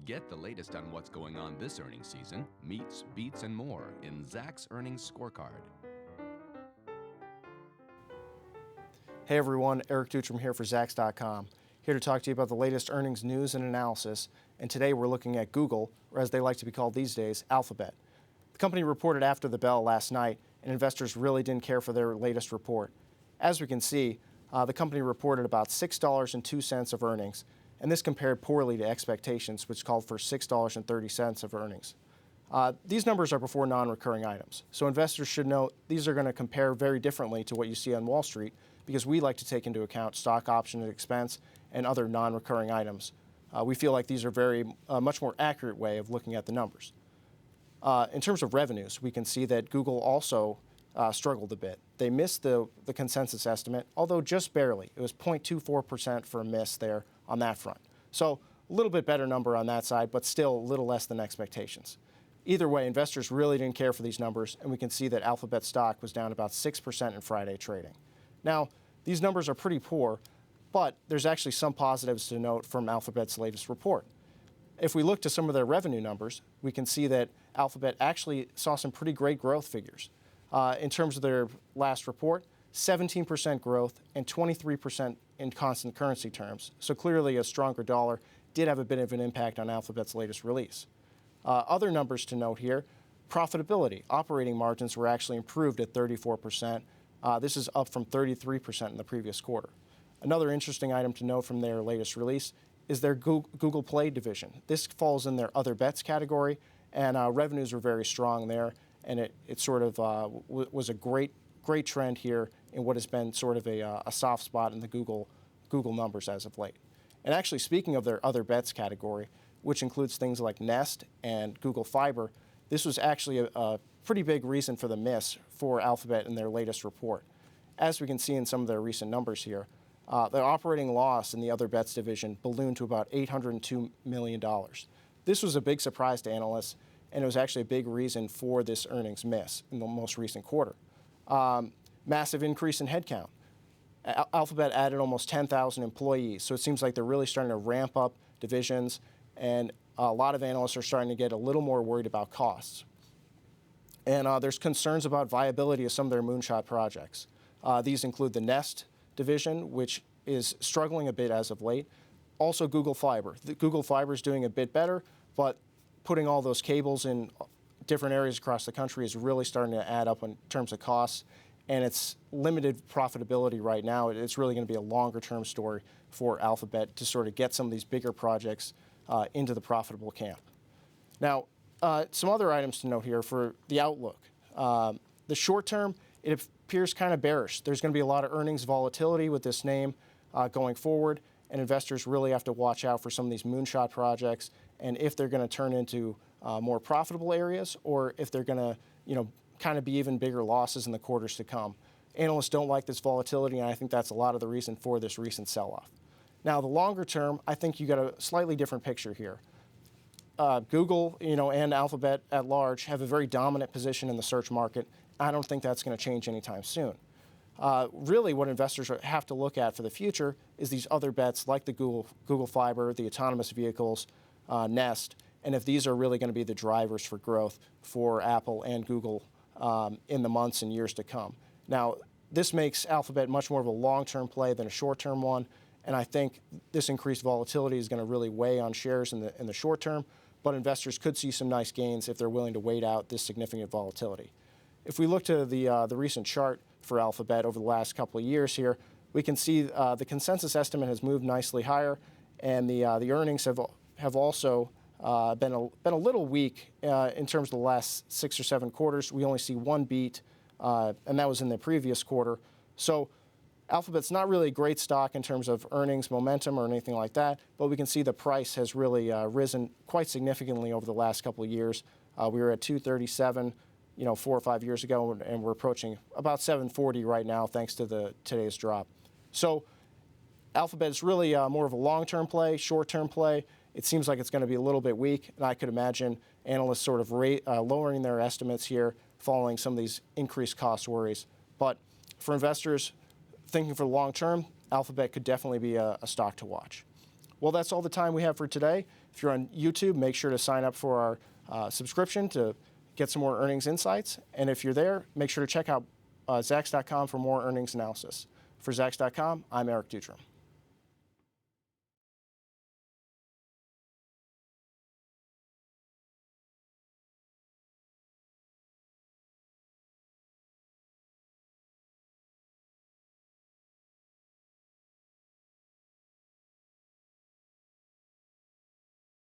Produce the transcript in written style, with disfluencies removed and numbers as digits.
Get the latest on what's going on this earnings season, meets, beats, and more in Zacks Earnings Scorecard. Hey everyone, Eric Dutram here for Zacks.com. Here to talk to you about the latest earnings news and analysis. And today we're looking at Google, or as they like to be called these days, Alphabet. The company reported after the bell last night, and investors really didn't care for their latest report. As we can see, the company reported about $6.02 of earnings, and this compared poorly to expectations, which called for $6.30 of earnings. These numbers are before non-recurring items, so investors should note these are going to compare very differently to what you see on Wall Street, because we like to take into account stock option expense and other non-recurring items. We feel like these are much more accurate way of looking at the numbers. In terms of revenues, we can see that Google also struggled a bit. They missed the consensus estimate, although just barely. It was 0.24% for a miss there on that front. So a little bit better number on that side, but still a little less than expectations. Either way, investors really didn't care for these numbers, and we can see that Alphabet stock was down about 6% in Friday trading. Now, these numbers are pretty poor, but there's actually some positives to note from Alphabet's latest report. If we look to some of their revenue numbers, we can see that Alphabet actually saw some pretty great growth figures. In terms of their last report, 17% growth and 23% in constant currency terms. So clearly a stronger dollar did have a bit of an impact on Alphabet's latest release. Other numbers to note here, profitability. Operating margins were actually improved at 34%. This is up from 33% in the previous quarter. Another interesting item to note from their latest release is their Google Play division. This falls in their other bets category, and revenues were very strong there, and it sort of was a great trend here in what has been sort of a soft spot in the Google numbers as of late. And actually, speaking of their other bets category, which includes things like Nest and Google Fiber, this was actually a pretty big reason for the miss for Alphabet in their latest report. As we can see in some of their recent numbers here, the operating loss in the other bets division ballooned to about $802 million. This was a big surprise to analysts, and it was actually a big reason for this earnings miss in the most recent quarter. Massive increase in headcount. Alphabet added almost 10,000 employees, so it seems like they're really starting to ramp up divisions, and a lot of analysts are starting to get a little more worried about costs. And there's concerns about viability of some of their moonshot projects. These include the Nest division, which is struggling a bit as of late. Also Google Fiber. The Google Fiber is doing a bit better, but putting all those cables in different areas across the country is really starting to add up in terms of costs, and it's limited profitability right now. It's really going to be a longer-term story for Alphabet to sort of get some of these bigger projects into the profitable camp. Now, some other items to note here for the outlook. The short term, it appears kind of bearish. There's going to be a lot of earnings volatility with this name going forward, and investors really have to watch out for some of these moonshot projects and if they're going to turn into more profitable areas or if they're going to, kind of be even bigger losses in the quarters to come. Analysts don't like this volatility, and I think that's a lot of the reason for this recent sell-off. Now, the longer term, I think you got a slightly different picture here. Google, and Alphabet at large have a very dominant position in the search market. I don't think that's going to change anytime soon. Really, what investors have to look at for the future is these other bets like the Google Fiber, the autonomous vehicles, Nest, and if these are really going to be the drivers for growth for Apple and Google in the months and years to come. Now, this makes Alphabet much more of a long-term play than a short-term one, and I think this increased volatility is going to really weigh on shares in the short term, but investors could see some nice gains if they're willing to wait out this significant volatility. If we look to the recent chart for Alphabet over the last couple of years here, we can see the consensus estimate has moved nicely higher, and the earnings have also been a little weak in terms of the last 6 or 7 quarters. We only see one beat, and that was in the previous quarter. So Alphabet's not really a great stock in terms of earnings momentum or anything like that, but we can see the price has really risen quite significantly over the last couple of years. We were at $237, 4 or 5 years ago, and we're approaching about $740 right now, thanks to today's drop. So Alphabet is really more of a long-term play, short-term play. It seems like it's going to be a little bit weak, and I could imagine analysts sort of lowering their estimates here following some of these increased cost worries. But for investors thinking for the long term, Alphabet could definitely be a stock to watch. Well, that's all the time we have for today. If you're on YouTube, make sure to sign up for our subscription to get some more earnings insights. And if you're there, make sure to check out Zacks.com for more earnings analysis. For Zacks.com, I'm Eric Dutram.